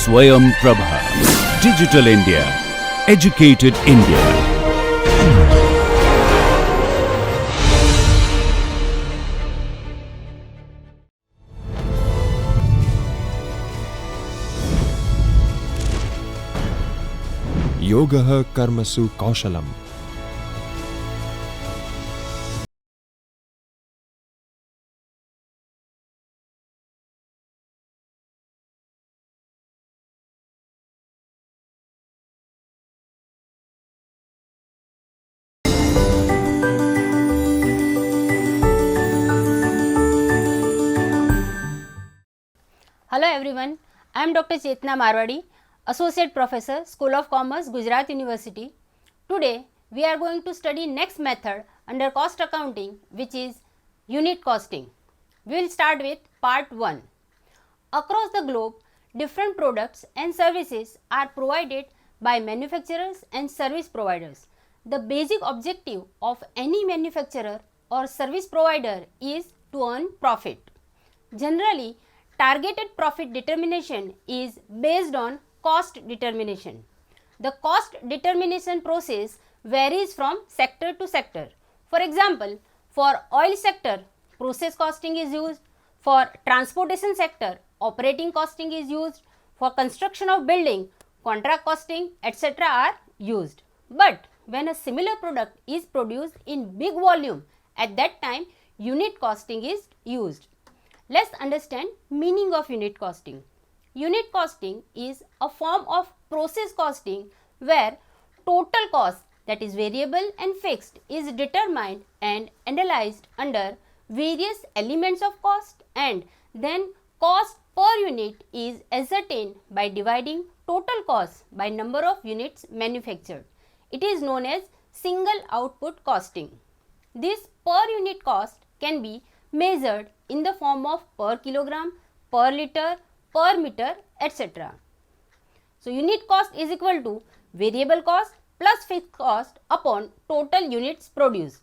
Swayam Prabha. Digital India. Educated India. Yogah Karmasu Kaushalam. Hello everyone, I am Dr. Chetna Marvadi, Associate Professor, School of Commerce, Gujarat University. Today, we are going to study next method under cost accounting, which is unit costing. We will start with part 1. Across the globe, different products and services are provided by manufacturers and service providers. The basic objective of any manufacturer or service provider is to earn profit. Generally, targeted profit determination is based on cost determination. The cost determination process varies from sector to sector. For example, for oil sector, process costing is used. For transportation sector, operating costing is used. For construction of building, contract costing, etc. are used. But when a similar product is produced in big volume, at that time unit costing is used. Let's understand meaning of unit costing. Unit costing is a form of process costing where total cost, that is variable and fixed, is determined and analyzed under various elements of cost, and then cost per unit is ascertained by dividing total cost by number of units manufactured. It is known as single output costing. This per unit cost can be measured in the form of per kilogram, per liter, per meter, etc. So, unit cost is equal to variable cost plus fixed cost upon total units produced.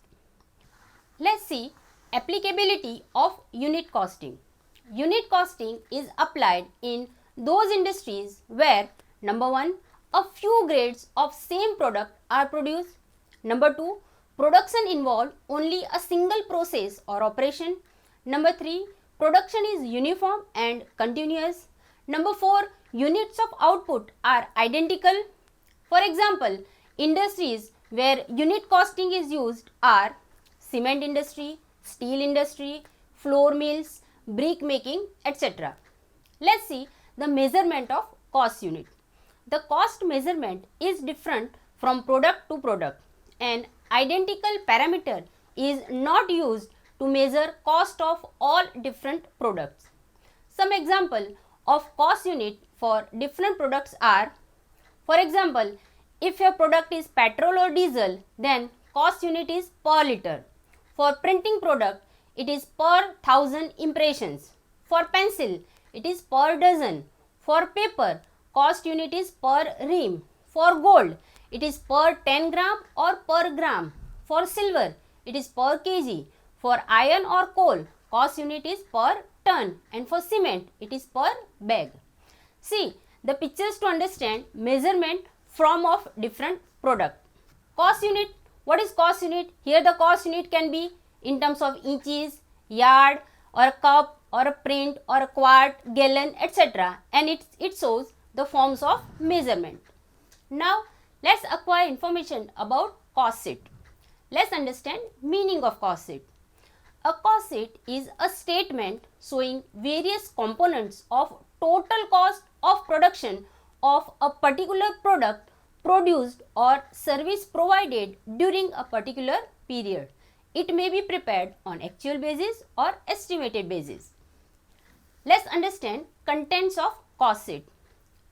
Let's see applicability of unit costing. Unit costing is applied in those industries where number 1, a few grades of same product are produced. Number 2, production involves only a single process or operation. Number 3, production is uniform and continuous. Number 4, units of output are identical. For example, industries where unit costing is used are cement industry, steel industry, flour mills, brick making, etc. Let's see the measurement of cost unit. The cost measurement is different from product to product. An identical parameter is not used to measure cost of all different products. Some example of cost unit for different products are, for example, if your product is petrol or diesel, then cost unit is per liter. For printing product, it is per 1000 impressions. For pencil, it is per dozen. For paper, cost unit is per ream. For gold, it is per 10 gram or per gram. For silver, it is per kg. For iron or coal, cost unit is per ton, and for cement, it is per bag. See the pictures to understand measurement from of different product. Cost unit, what is cost unit? Here the cost unit can be in terms of inches, yard, or a cup, or a print, or a quart, gallon, etc. and it shows the forms of measurement. Now let's acquire information about cost sheet. Let's understand meaning of cost sheet. A cost sheet is a statement showing various components of total cost of production of a particular product produced or service provided during a particular period. It may be prepared on actual basis or estimated basis. Let's understand contents of cost sheet.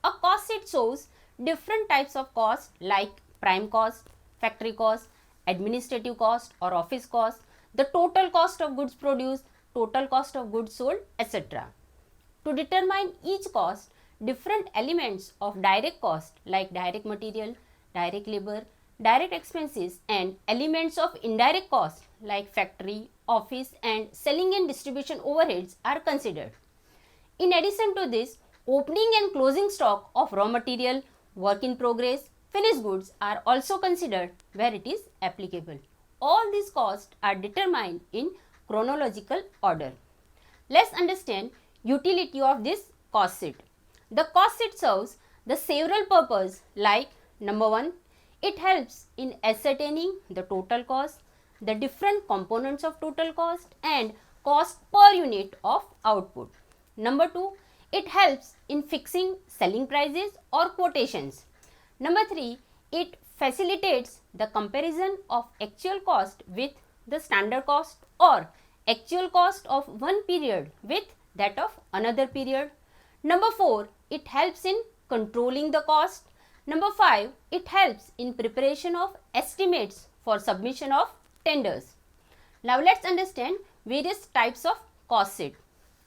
A cost sheet shows different types of cost like prime cost, factory cost, administrative cost or office cost, the total cost of goods produced, total cost of goods sold, etc. To determine each cost, different elements of direct cost like direct material, direct labor, direct expenses and elements of indirect cost like factory, office and selling and distribution overheads are considered. In addition to this, Opening and closing stock of raw material, work in progress, finished goods are also considered where it is applicable. All these costs are determined in chronological order. Let's understand utility of this cost sheet. The cost sheet serves the several purposes like number 1, it helps in ascertaining the total cost, the different components of total cost and cost per unit of output. Number 2, it helps in fixing selling prices or quotations. Number 3, it facilitates the comparison of actual cost with the standard cost or actual cost of one period with that of another period. Number 4, it helps in controlling the cost. Number 5, it helps in preparation of estimates for submission of tenders. Now let's understand various types of cost sheet.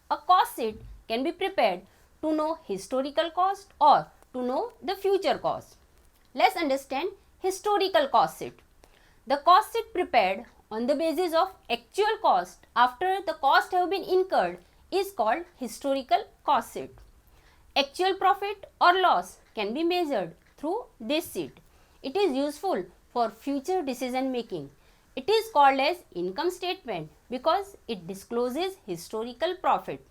A cost sheet can be prepared to know historical cost or to know the future cost. Let's understand historical cost sheet. The cost sheet prepared on the basis of actual cost after the cost have been incurred is called historical cost sheet. Actual profit or loss can be measured through this sheet. It is useful for future decision making. It is called as income statement because it discloses historical profit.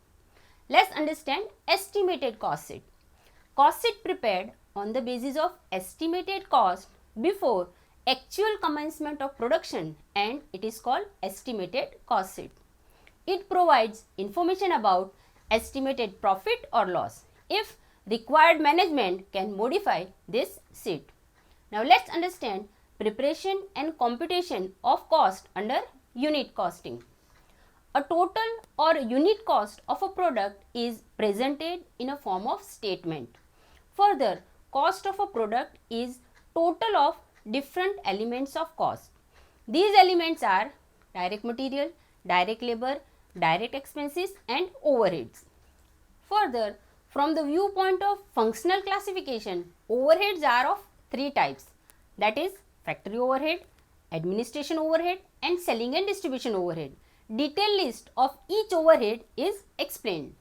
Let's understand estimated cost sheet. Cost sheet prepared on the basis of estimated cost before actual commencement of production and it is called estimated cost sheet. It provides information about estimated profit or loss. If required, management can modify this sheet. Now let's understand preparation and computation of cost under unit costing. A total or unit cost of a product is presented in a form of statement. Further, cost of a product is total of different elements of cost. These elements are direct material, direct labor, direct expenses and overheads. Further, from the viewpoint of functional classification, overheads are of 3 types, that is factory overhead, administration overhead and selling and distribution overhead. Detailed list of each overhead is explained.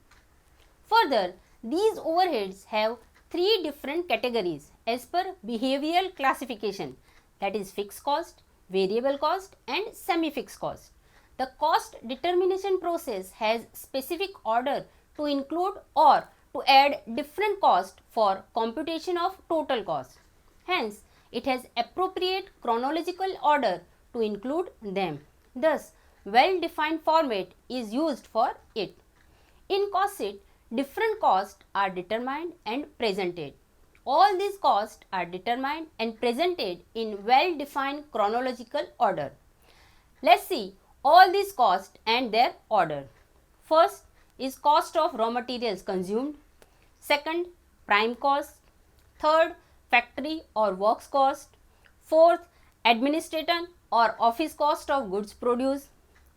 Further, these overheads have 3 different categories as per behavioral classification, that is fixed cost, variable cost and semi-fixed cost. The cost determination process has specific order to include or to add different cost for computation of total cost. Hence, it has appropriate chronological order to include them. Thus, well-defined format is used for it. In cost sheet, different costs are determined and presented. All these costs are determined and presented in well-defined chronological order. Let's see all these costs and their order. First is cost of raw materials consumed. Second, prime cost. Third, factory or works cost. Fourth, administrative or office cost of goods produced.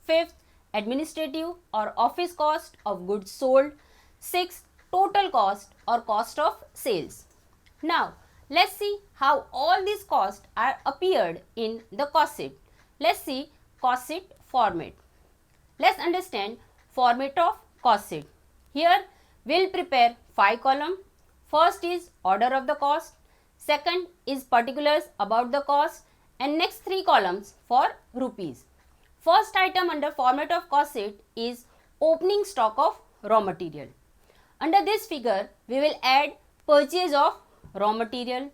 Fifth, administrative or office cost of goods sold. Sixth, total cost or cost of sales. Now, let's see how all these costs are appeared in the cost sheet. Let's see cost sheet format. Let's understand format of cost sheet. Here, we'll prepare 5 columns. First is order of the cost. Second is particulars about the cost and next 3 columns for rupees. First item under format of cost sheet is opening stock of raw material. Under this figure, we will add purchase of raw material.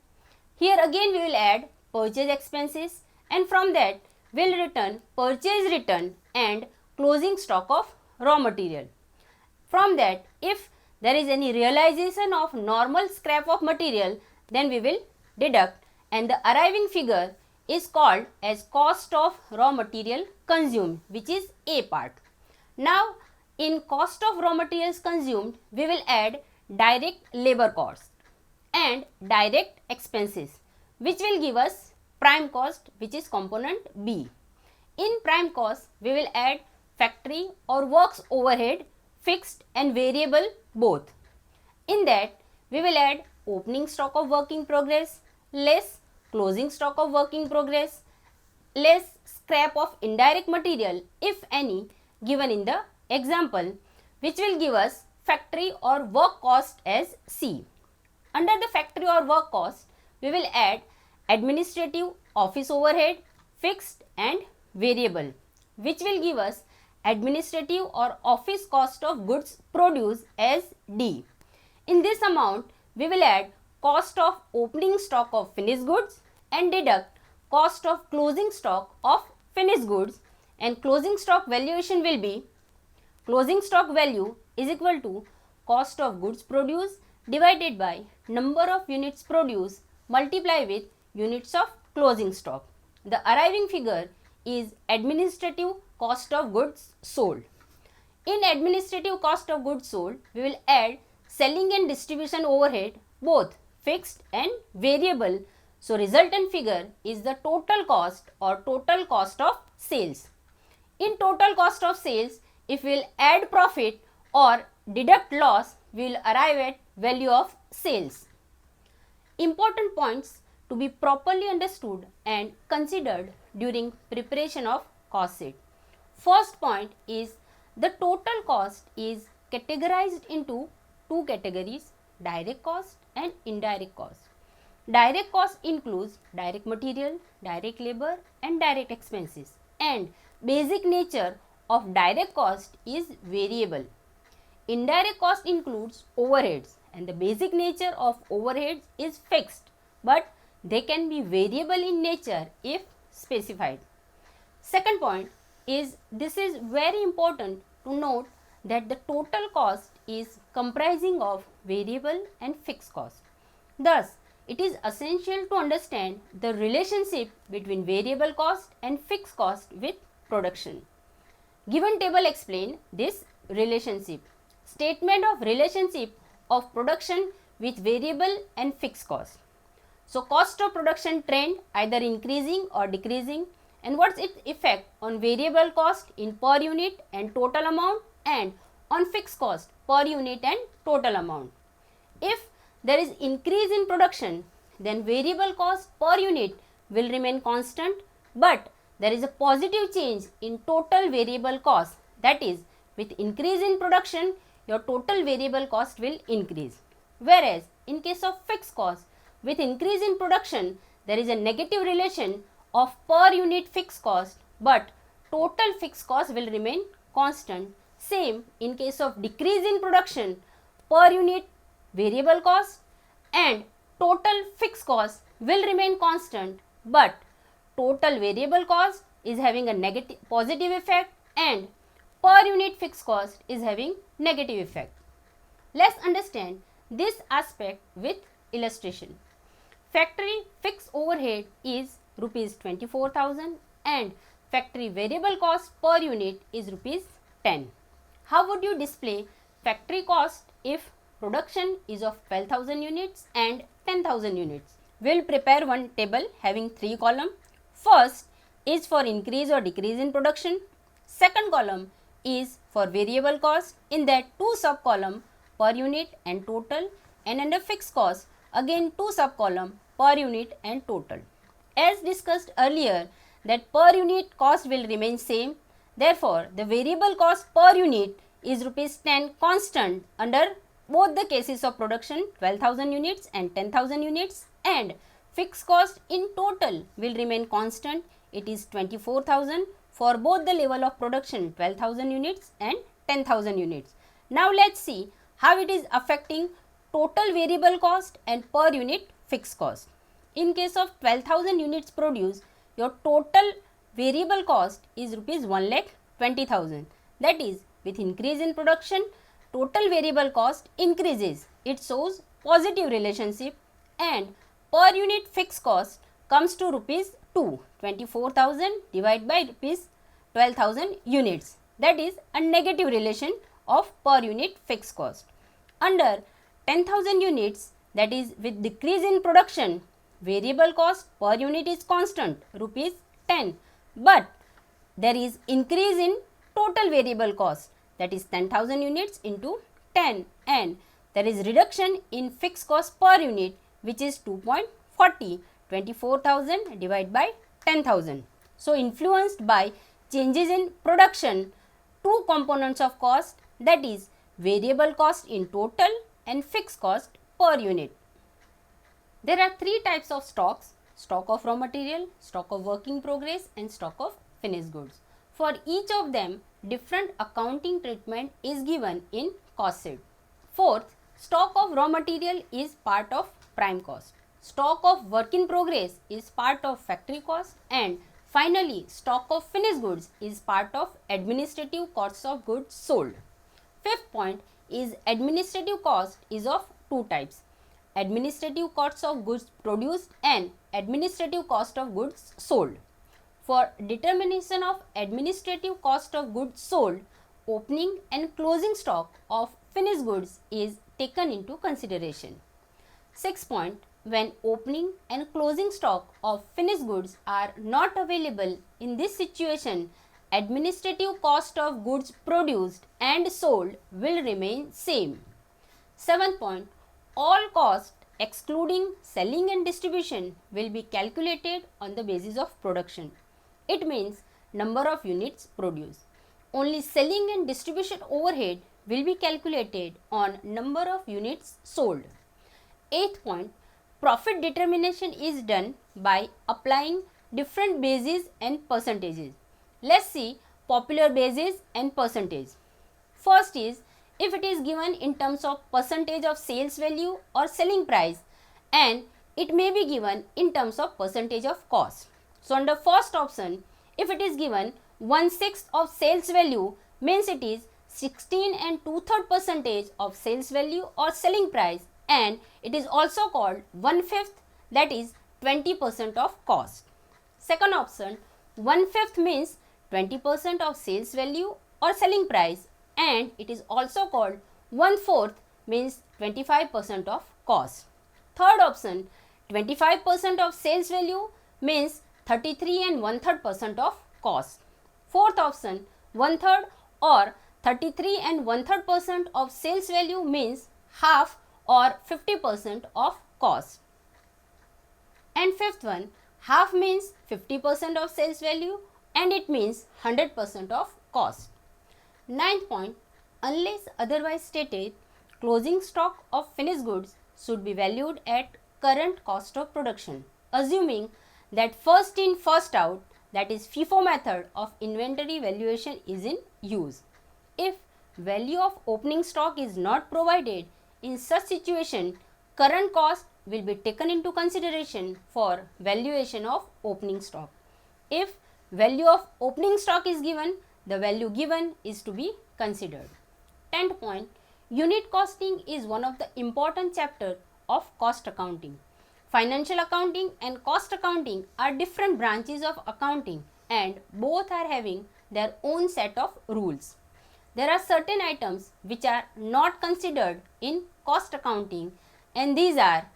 Here again we will add purchase expenses and from that we will return purchase return and closing stock of raw material. From that, if there is any realization of normal scrap of material, then we will deduct and the arriving figure is called as cost of raw material consumed, which is A part. Now, in cost of raw materials consumed, we will add direct labor cost and direct expenses, which will give us prime cost, which is component B. In prime cost, we will add factory or works overhead, fixed and variable both. In that, we will add opening stock of work in progress, less closing stock of work in progress, less scrap of indirect material, if any, given in the example, which will give us factory or work cost as C. Under the factory or work cost, we will add administrative, office overhead, fixed and variable, which will give us administrative or office cost of goods produced as D. In this amount, we will add cost of opening stock of finished goods and deduct cost of closing stock of finished goods, and closing stock valuation will be closing stock value is equal to cost of goods produced divided by number of units produced multiply with units of closing stock. The arriving figure is administrative cost of goods sold. In administrative cost of goods sold, we will add selling and distribution overhead, both fixed and variable. So resultant figure is the total cost or total cost of sales. In total cost of sales, if we will add profit or deduct loss, we will arrive at value of sales. Important points to be properly understood and considered during preparation of cost sheet. First point is the total cost is categorized into two categories, direct cost and indirect cost. Direct cost includes direct material, direct labor and direct expenses, and basic nature of direct cost is variable. Indirect cost includes overheads, and the basic nature of overheads is fixed, but they can be variable in nature if specified. Second point is, this is very important to note that the total cost is comprising of variable and fixed cost. Thus, it is essential to understand the relationship between variable cost and fixed cost with production. Given table explain this relationship. Statement of relationship of production with variable and fixed cost. So cost of production trend either increasing or decreasing, and what's its effect on variable cost in per unit and total amount, and on fixed cost per unit and total amount. If there is increase in production, then variable cost per unit will remain constant, but there is a positive change in total variable cost, that is, with increase in production, your total variable cost will increase. Whereas in case of fixed cost, with increase in production, there is a negative relation of per unit fixed cost, but total fixed cost will remain constant. Same in case of decrease in production, per unit variable cost and total fixed cost will remain constant, but total variable cost is having a positive effect and per unit fixed cost is having negative effect. Let's understand this aspect with illustration. Factory fixed overhead is rupees 24,000 and factory variable cost per unit is rupees 10. How would you display factory cost if production is of 12,000 units and 10,000 units? We'll prepare one table having 3 columns. First is for increase or decrease in production. Second column is for variable cost. In that 2 sub column per unit and total, and under fixed cost again 2 sub column per unit and total. As discussed earlier that per unit cost will remain same. Therefore, the variable cost per unit is rupees 10 constant under both the cases of production 12,000 units and 10,000 units, and fixed cost in total will remain constant. It is 24,000 for both the level of production 12,000 units and 10,000 units. Now let's see how it is affecting total variable cost and per unit fixed cost. In case of 12,000 units produced, your total variable cost is rupees 1,20,000. That is, with increase in production, total variable cost increases. It shows positive relationship, and per unit fixed cost comes to rupees 2. 24,000 divided by rupees 12,000 units. That is a negative relation of per unit fixed cost. Under 10,000 units, that is with decrease in production, variable cost per unit is constant rupees 10, but there is increase in total variable cost, that is 10,000 units into 10, and there is reduction in fixed cost per unit, which is 2.40. 24,000 divided by 10,000. So influenced by changes in production, two components of cost, that is variable cost in total and fixed cost per unit. There are three types of stocks: stock of raw material, stock of work in progress and stock of finished goods. For each of them, different accounting treatment is given in cost sheet. Fourth, stock of raw material is part of prime cost. Stock of work in progress is part of factory cost, and finally stock of finished goods is part of administrative costs of goods sold. Fifth point is administrative cost is of two types: administrative costs of goods produced and administrative cost of goods sold. For determination of administrative cost of goods sold, opening and closing stock of finished goods is taken into consideration. Sixth point, when opening and closing stock of finished goods are not available, in this situation, administrative cost of goods produced and sold will remain same. Seventh point, all costs excluding selling and distribution will be calculated on the basis of production. It means number of units produced. Only selling and distribution overhead will be calculated on number of units sold. Eighth point, profit determination is done by applying different bases and percentages. Let's see popular bases and percentage. First is, if it is given in terms of percentage of sales value or selling price, and it may be given in terms of percentage of cost. So under first option, if it is given 1/6 of sales value, means it is 16 and 2/3 percentage of sales value or selling price, and it is also called 1/5, that is 20% of cost. Second option, 1/5 means 20% of sales value or selling price, and it is also called 1/4, means 25% of cost. Third option, 25% of sales value means 33 and 1/3% of cost. Fourth option, 1/3 or 33 and 1/3% of sales value means half or 50% of cost. And fifth one, half means 50% of sales value and it means 100% of cost. Ninth point, unless otherwise stated, closing stock of finished goods should be valued at current cost of production, assuming that first in first out, that is FIFO method of inventory valuation is in use. If value of opening stock is not provided, in such situation, current cost will be taken into consideration for valuation of opening stock. If value of opening stock is given, the value given is to be considered. 10th point, unit costing is one of the important chapter of cost accounting. Financial accounting and cost accounting are different branches of accounting and both are having their own set of rules. There are certain items which are not considered in cost accounting, and these are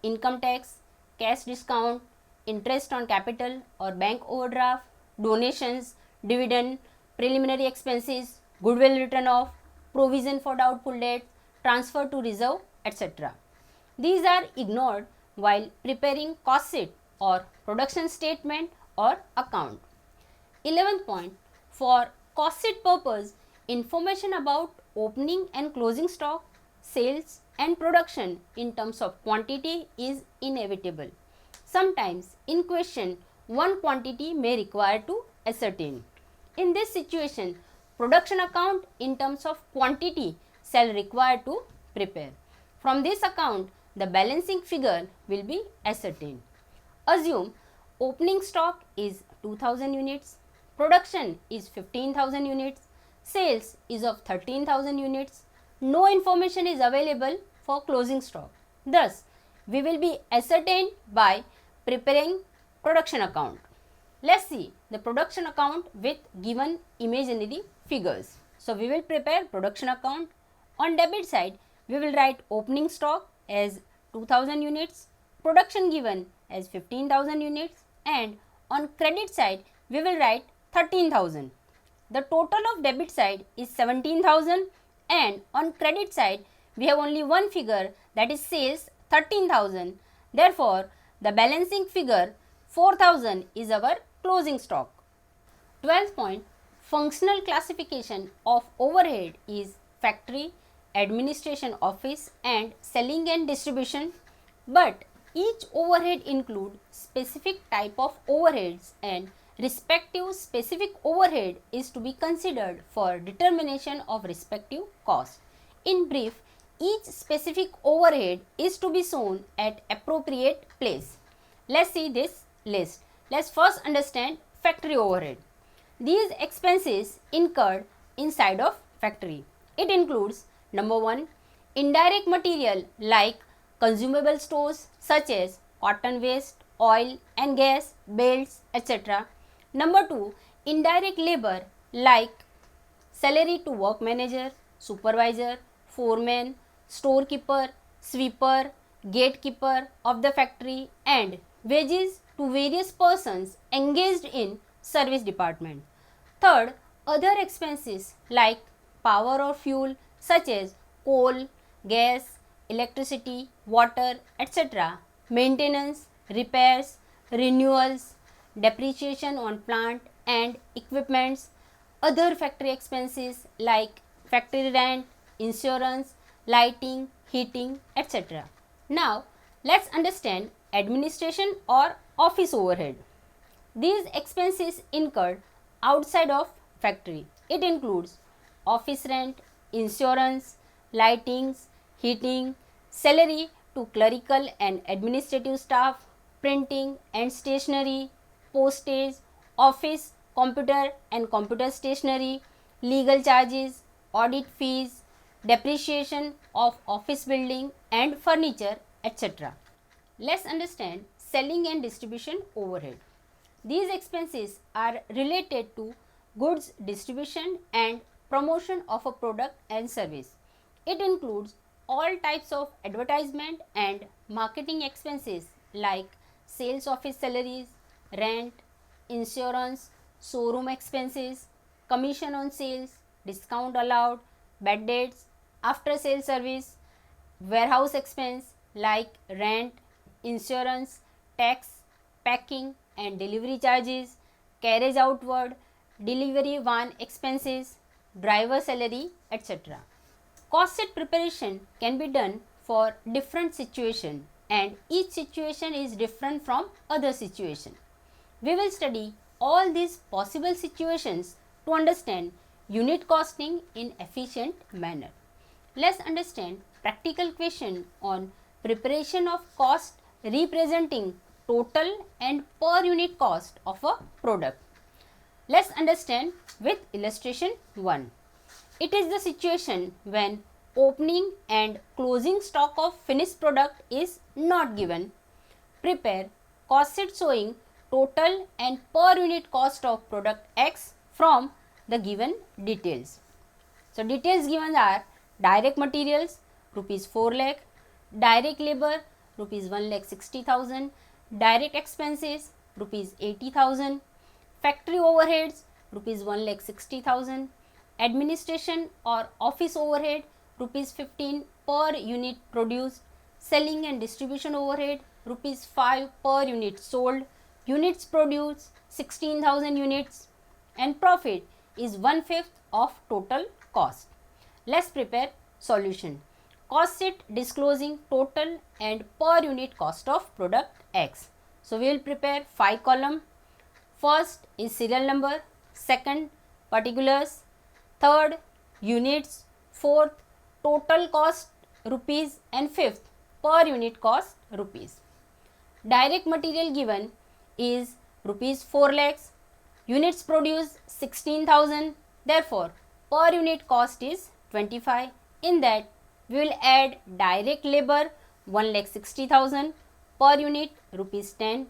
income tax, cash discount, interest on capital or bank overdraft, donations, dividend, preliminary expenses, goodwill written off, provision for doubtful debts, transfer to reserve, etc. These are ignored while preparing cost sheet or production statement or account. 11th point, for cost sheet purpose, information about opening and closing stock, sales and production in terms of quantity is inevitable. Sometimes in question, one quantity may require to ascertain. In this situation, production account in terms of quantity shall require to prepare. From this account, the balancing figure will be ascertained. Assume opening stock is 2000 units, production is 15,000 units, sales is of 13,000 units. No information is available for closing stock. Thus, we will be ascertained by preparing production account. Let's see the production account with given imaginary figures. So, we will prepare production account. On debit side, we will write opening stock as 2000 units, production given as 15,000 units, and on credit side, we will write 13,000. The total of debit side is 17,000, and on credit side, we have only one figure, that is sales 13,000. Therefore, the balancing figure 4,000 is our closing stock. 12th point, functional classification of overhead is factory, administration office and selling and distribution, but each overhead include specific type of overheads and respective specific overhead is to be considered for determination of respective cost. In brief, each specific overhead is to be shown at appropriate place. Let's see this list. Let's first understand factory overhead. These expenses incurred inside of factory. It includes number 1, indirect material like consumable stores such as cotton waste, oil and gas, belts, etc. Number 2, indirect labor like salary to work manager, supervisor, foreman, storekeeper, sweeper, gatekeeper of the factory and wages to various persons engaged in service department. Third, other expenses like power or fuel such as coal, gas, electricity, water, etc. Maintenance, repairs, renewals, depreciation on plant and equipments, other factory expenses like factory rent, insurance, lighting, heating, etc. Now, let's understand administration or office overhead. These expenses incurred outside of factory. It includes office rent, insurance, lightings, heating, salary to clerical and administrative staff, printing and stationery, postage, office, computer and computer stationery, legal charges, audit fees, depreciation of office building and furniture, etc. Let's understand selling and distribution overhead. These expenses are related to goods distribution and promotion of a product and service. It includes all types of advertisement and marketing expenses like sales office salaries, rent, insurance, showroom expenses, commission on sales, discount allowed, bad debts, after sale service, warehouse expense like rent, insurance, tax, packing and delivery charges, carriage outward, delivery van expenses, driver salary, etc. Cost sheet preparation can be done for different situation and each situation is different from other situation. We will study all these possible situations to understand unit costing in efficient manner. Let's understand practical question on preparation of cost representing total and per unit cost of a product. Let's understand with illustration 1. It is the situation when opening and closing stock of finished product is not given. Prepare cost sheet showing total and per unit cost of product X from the given details. So, details given are direct materials rupees 4 lakh, direct labor rupees 1,60,000, direct expenses rupees 80,000, factory overheads rupees 1,60,000, administration or office overhead rupees 15 per unit produced, selling and distribution overhead rupees 5 per unit sold, units produced 16,000 units and profit is 1/5 of total cost. Let's prepare solution. Cost sheet disclosing total and per unit cost of product X. So, we will prepare 5 column. First is serial number, second particulars, third units, fourth total cost rupees and fifth per unit cost rupees. Direct material given is rupees 4 lakhs, units produced 16,000, therefore per unit cost is 25. In that we will add direct labor 1,60,000 per unit rupees 10.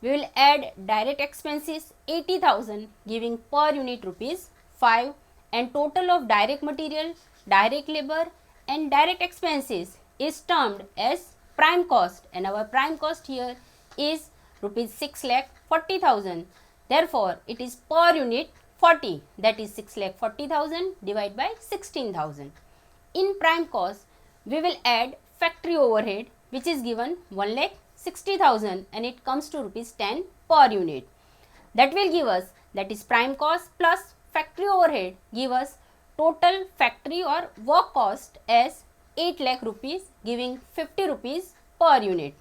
We will add direct expenses 80,000 giving per unit rupees 5 and total of direct material, direct labor and direct expenses is termed as prime cost and our prime cost here is rupees 6,40,000. Therefore, it is per unit 40, that is 6,40,000 divided by 16,000. In prime cost, we will add factory overhead which is given 1,60,000 and it comes to rupees 10 per unit. That will give us, that is prime cost plus factory overhead give us total factory or work cost as 8 lakh rupees, giving 50 rupees per unit.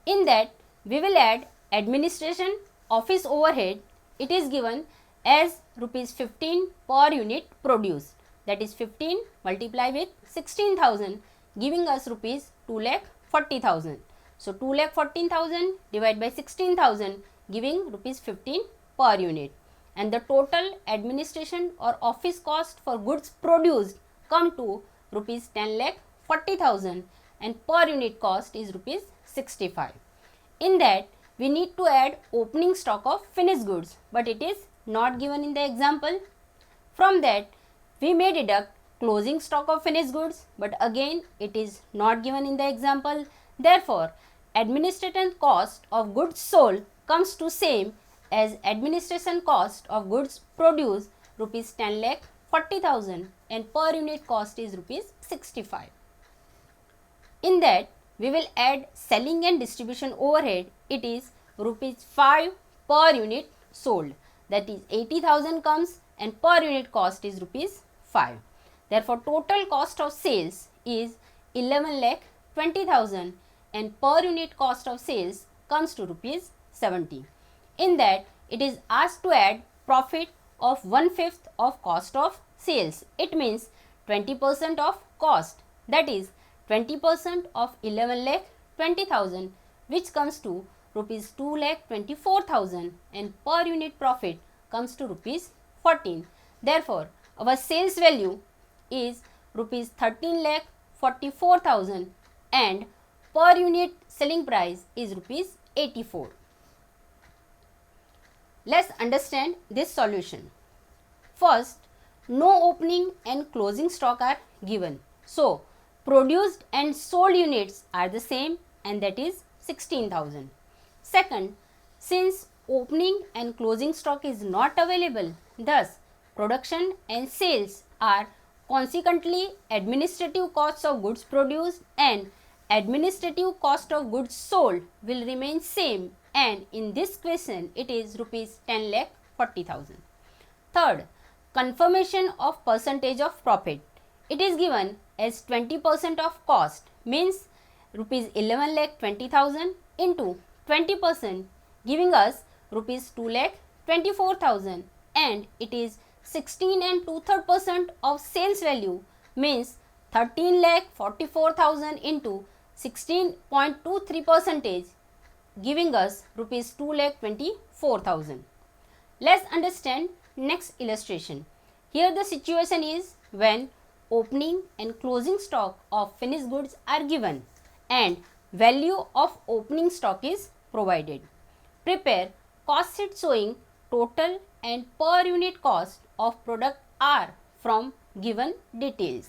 In that, we will add administration office overhead. It is given as rupees 15 per unit produced, that is 15 multiplied with 16,000, giving us rupees 2,40,000. So 2,14,000 divided by 16,000, giving rupees 15 per unit, and the total administration or office cost for goods produced come to rupees 10,40,000, and per unit cost is rupees 65. In that, we need to add opening stock of finished goods, but it is not given in the example. From that, we may deduct closing stock of finished goods, but again it is not given in the example. Therefore, administration cost of goods sold comes to same as administration cost of goods produced, rupees 10,40,000, and per unit cost is rupees 65. In that, we will add selling and distribution overhead. It is rupees 5 per unit sold, that is 80,000 comes, and per unit cost is rupees 5. Therefore, total cost of sales is 11,20,000, and per unit cost of sales comes to rupees 70. In that, it is asked to add profit of 1/5 of cost of sales. It means 20% of cost, that is 20% of 11,20,000, which comes to rupees 2,24,000, and per unit profit comes to rupees 14. Therefore, our sales value is rupees 13,44,000, and per unit selling price is rupees 84. Let's understand this solution. First, no opening and closing stock are given. So, produced and sold units are the same, and that is 16,000. Second, since opening and closing stock is not available, thus production and sales are consequently administrative costs of goods produced, and administrative cost of goods sold will remain same, and in this question it is rupees 10,40,000. Third, confirmation of percentage of profit. It is given as 20% of cost, means rupees 11,20,000 into 20%, giving us rupees 2,24,000, and it is 16 and 2/3% of sales value, means 13,44,000 into 16.23%, giving us rupees 2,24,000. Let's understand next illustration. Here the situation is when opening and closing stock of finished goods are given and value of opening stock is provided. Prepare cost sheet showing total and per unit cost of product R from given details.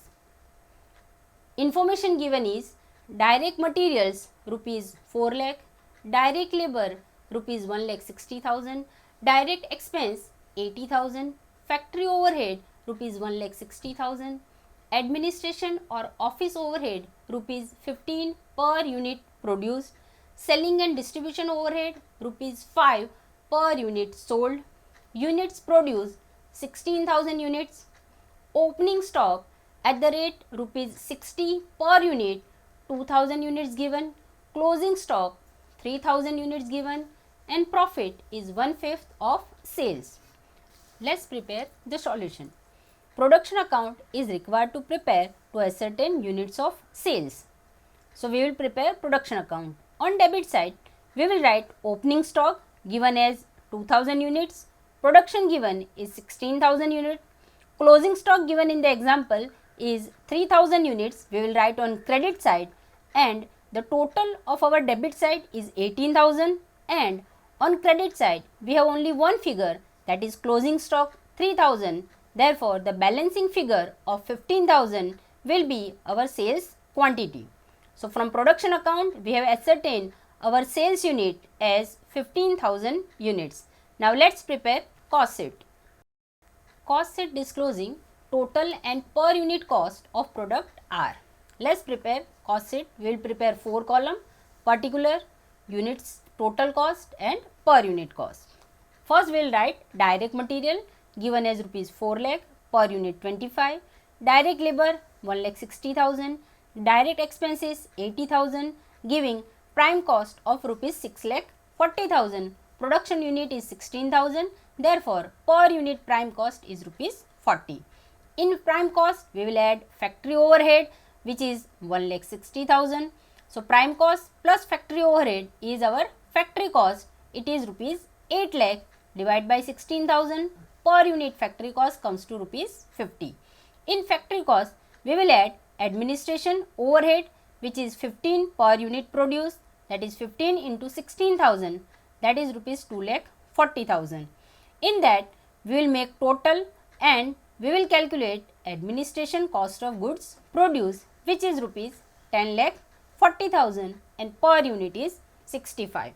Information given is direct materials rupees 4 lakh, direct labor rupees 1,60,000, direct expense 80,000, factory overhead rupees 1,60,000, administration or office overhead rupees 15 per unit produced, selling and distribution overhead rupees 5 per unit sold, units produced 16,000 units, opening stock at the rate rupees 60 per unit, 2,000 units given, closing stock 3,000 units given, and profit is 1/5 of sales. Let's prepare the solution. Production account is required to prepare to ascertain units of sales. So we will prepare production account. On debit side, we will write opening stock given as 2,000 units, production given is 16,000 units, closing stock given in the example is 3,000 units. We will write on credit side, and the total of our debit side is 18,000, and on credit side we have only one figure, that is closing stock 3,000. Therefore, the balancing figure of 15,000 will be our sales quantity. So, from production account we have ascertained our sales unit as 15,000 units. Now, let's prepare cost sheet. Cost sheet disclosing total and per unit cost of product R. Let's prepare cost sheet. We will prepare 4 column: particular, units, total cost, and per unit cost. First, we will write direct material given as rupees 4 lakh, per unit 25, direct labor 1,60,000, direct expenses 80,000, giving prime cost of rupees 6,40,000. Production unit is 16,000, therefore per unit prime cost is rupees 40. In prime cost we will add factory overhead which is 1,60,000. So prime cost plus factory overhead is our factory cost, it is rupees 8 lakh divided by 16,000, per unit factory cost comes to rupees 50. In factory cost we will add administration overhead which is 15 per unit produced, that is 15 into 16,000, that is rupees 2,40,000. In that we will make total and we will calculate administration cost of goods produced which is rupees 10,40,000 and per unit is 65.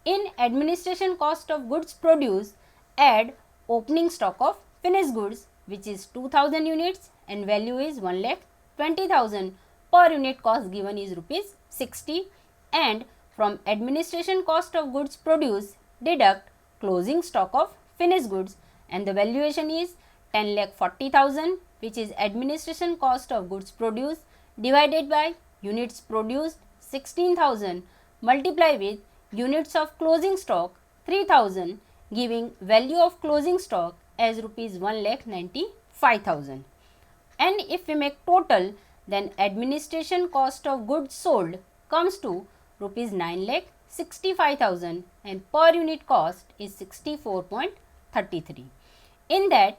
In administration cost of goods produced, add opening stock of finished goods which is 2000 units and value is 1,20,000, per unit cost given is rupees 60, and from administration cost of goods produced deduct closing stock of finished goods and the valuation is 10,40,000 which is administration cost of goods produced divided by units produced 16,000 multiply with units of closing stock 3,000, giving value of closing stock as rupees 1,95,000. And if we make total, then administration cost of goods sold comes to rupees 9,65,000 and per unit cost is 64.33. In that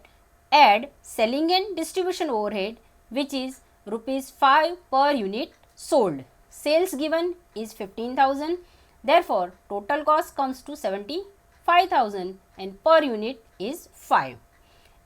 add selling and distribution overhead which is rupees 5 per unit sold. Sales given is 15,000, therefore total cost comes to 75,000 and per unit is 5.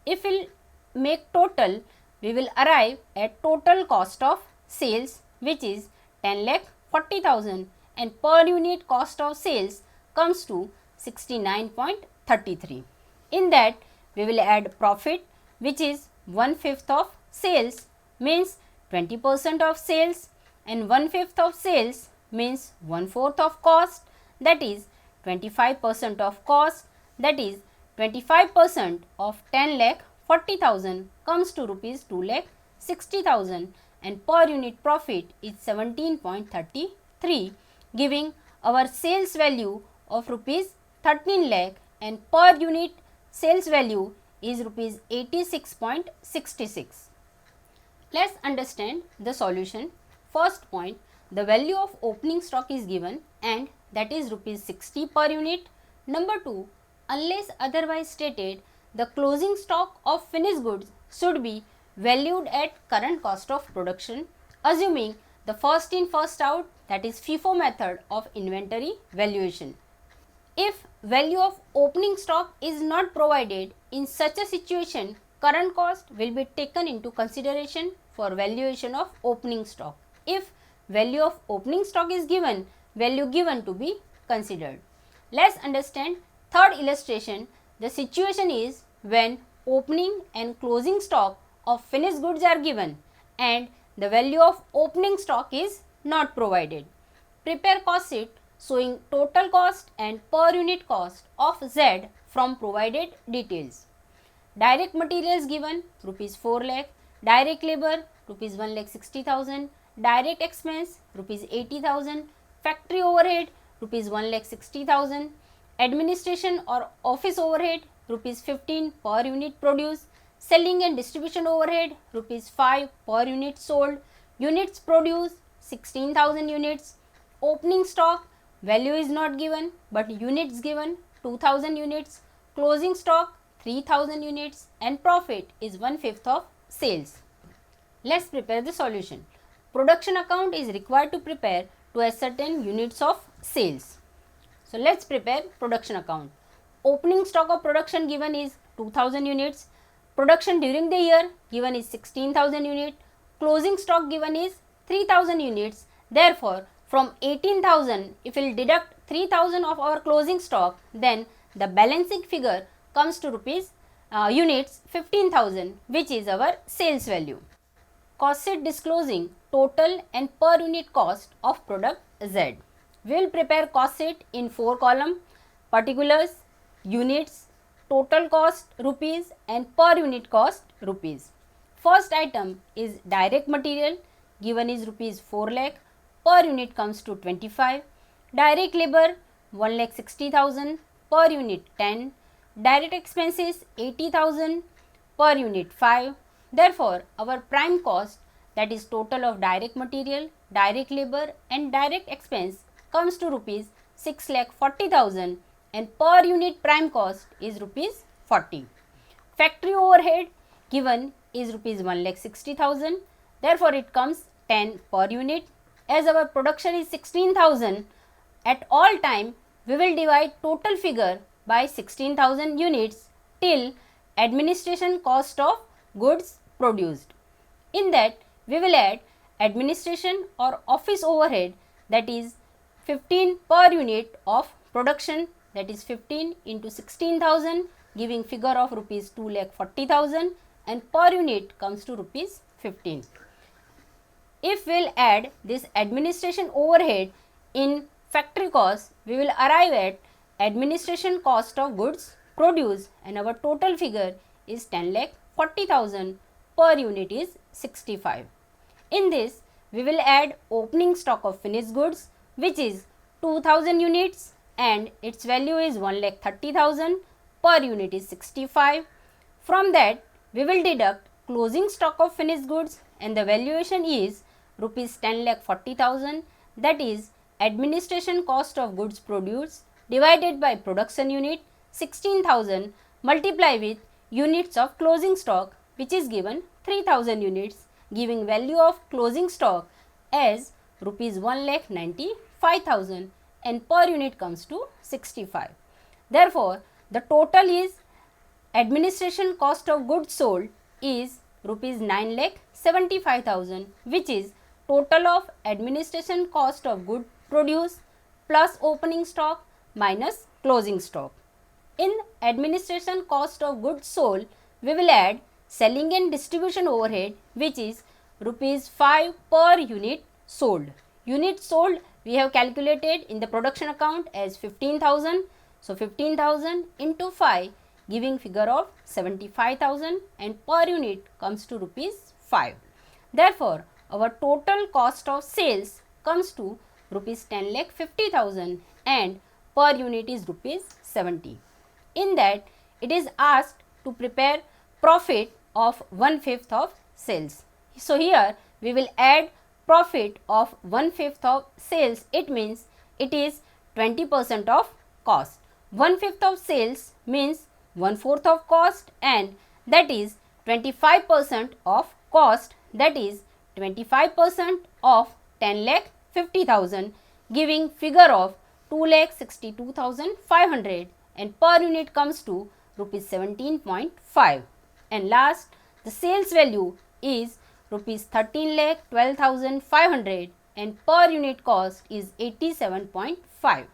If we make total, we will arrive at total cost of sales which is 10,40,000 and per unit cost of sales comes to 69.33. In that we will add profit which is 1/5 of sales means 20% of sales and 1/5 of sales means 1/4 of cost, that is 25% of cost, that is 25% of 10,40,000 comes to rupees 2,60,000 and per unit profit is 17.33, giving our sales value of rupees 13 lakh and per unit sales value is rupees 86.66. Let's understand the solution. First point, the value of opening stock is given and that is rupees 60 per unit. Number 2, unless otherwise stated, the closing stock of finished goods should be valued at current cost of production, assuming the first in first out, that is FIFO method of inventory valuation. If value of opening stock is not provided, in such a situation current cost will be taken into consideration for valuation of opening stock. If value of opening stock is given, value given to be considered. Let's understand third illustration. The situation is when opening and closing stock of finished goods are given and the value of opening stock is not provided. Prepare cost sheet showing total cost and per unit cost of Z from provided details. Direct materials given rupees 4 lakh, direct labor rupees 1,60,000, direct expense rupees 80,000, factory overhead rupees 1,60,000, administration or office overhead rupees 15 per unit produced, selling and distribution overhead rupees 5 per unit sold, units produced 16,000 units, opening stock value is not given but units given 2,000 units, closing stock 3,000 units and profit is 1/5 of sales. Let's prepare the solution. Production account is required to prepare to ascertain units of sales. So let's prepare production account. Opening stock of production given is 2,000 units. Production during the year given is 16,000 units. Closing stock given is 3,000 units. Therefore, from 18,000, if we will deduct 3,000 of our closing stock, then the balancing figure comes to units 15,000, which is our sales value. Cost sheet disclosing total and per unit cost of product Z. We will prepare cost sheet in 4 columns: particulars, units, total cost rupees and per unit cost rupees. First item is direct material, given is rupees 4 lakh, per unit comes to 25. Direct labor 1,60,000, per unit 10. Direct expenses 80,000, per unit 5. Therefore, our prime cost, that is total of direct material, direct labor and direct expense, comes to rupees 6,40,000 and per unit prime cost is rupees 40. Factory overhead given is rupees 1,60,000. Therefore, it comes 10 per unit. As our production is 16,000, at all time we will divide total figure by 16,000 units till administration cost of goods produced. In that, we will add administration or office overhead, that is 15 per unit of production, that is 15 into 16,000, giving figure of rupees 2,40,000 and per unit comes to rupees 15. If we will add this administration overhead in factory cost, we will arrive at administration cost of goods produced and our total figure is 10,40,000, per unit is 65. In this, we will add opening stock of finished goods, which is 2,000 units and its value is 1,30,000, per unit is 65. From that, we will deduct closing stock of finished goods and the valuation is rupees 10,40,000, that is administration cost of goods produced divided by production unit 16,000 multiply with units of closing stock, which is given 3,000 units, giving value of closing stock as rupees 1,95,000 and per unit comes to 65. Therefore, the total is administration cost of goods sold is rupees 9,75,000, which is total of administration cost of goods produced plus opening stock minus closing stock. In administration cost of goods sold, we will add selling and distribution overhead, which is rupees 5 per unit sold. Unit sold we have calculated in the production account as 15,000. So, 15,000 into 5 giving figure of 75,000 and per unit comes to rupees 5. Therefore, our total cost of sales comes to rupees 10,50,000 and per unit is rupees 70. In that, it is asked to prepare profit of 1/5 of sales. So, here we will add profit of 1/5 of sales. It means it is 20% of cost. 1/5 of sales means 1/4 of cost and that is 25% of cost, that is 25% of 10,50,000, giving figure of 2,62,500 and per unit comes to rupees 17.5. And last, the sales value is rupees 13,12,500 and per unit cost is 87.5.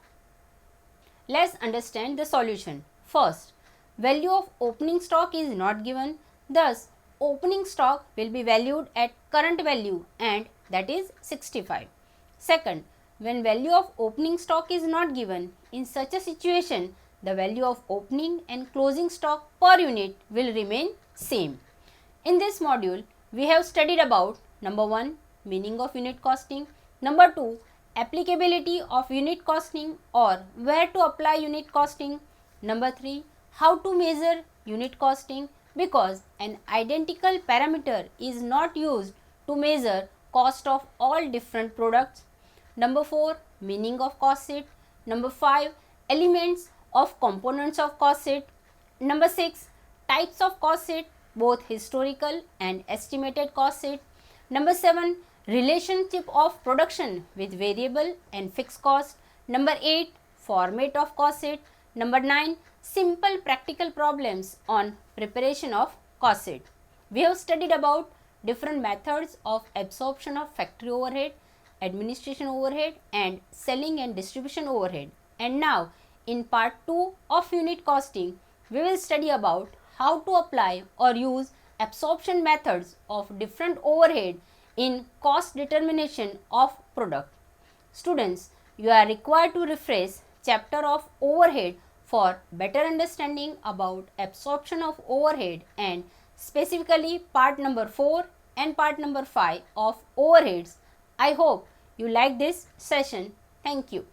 Let's understand the solution. First, value of opening stock is not given, thus opening stock will be valued at current value and that is 65. Second, when value of opening stock is not given, in such a situation the value of opening and closing stock per unit will remain same. In this module, we have studied about number 1, meaning of unit costing, number 2, applicability of unit costing or where to apply unit costing, number 3, how to measure unit costing because an identical parameter is not used to measure cost of all different products, number 4, meaning of cost sheet, number 5, elements of components of cost sheet, number 6, types of cost sheet, both historical and estimated cost sheet, number 7, relationship of production with variable and fixed cost, number 8, format of cost sheet, number 9, simple practical problems on preparation of cost sheet. We have studied about different methods of absorption of factory overhead, administration overhead and selling and distribution overhead. And now in part 2 of unit costing, we will study about how to apply or use absorption methods of different overhead in cost determination of product. Students, you are required to refresh chapter of overhead for better understanding about absorption of overhead and specifically part number 4 and part number 5 of overheads. I hope you like this session. Thank you.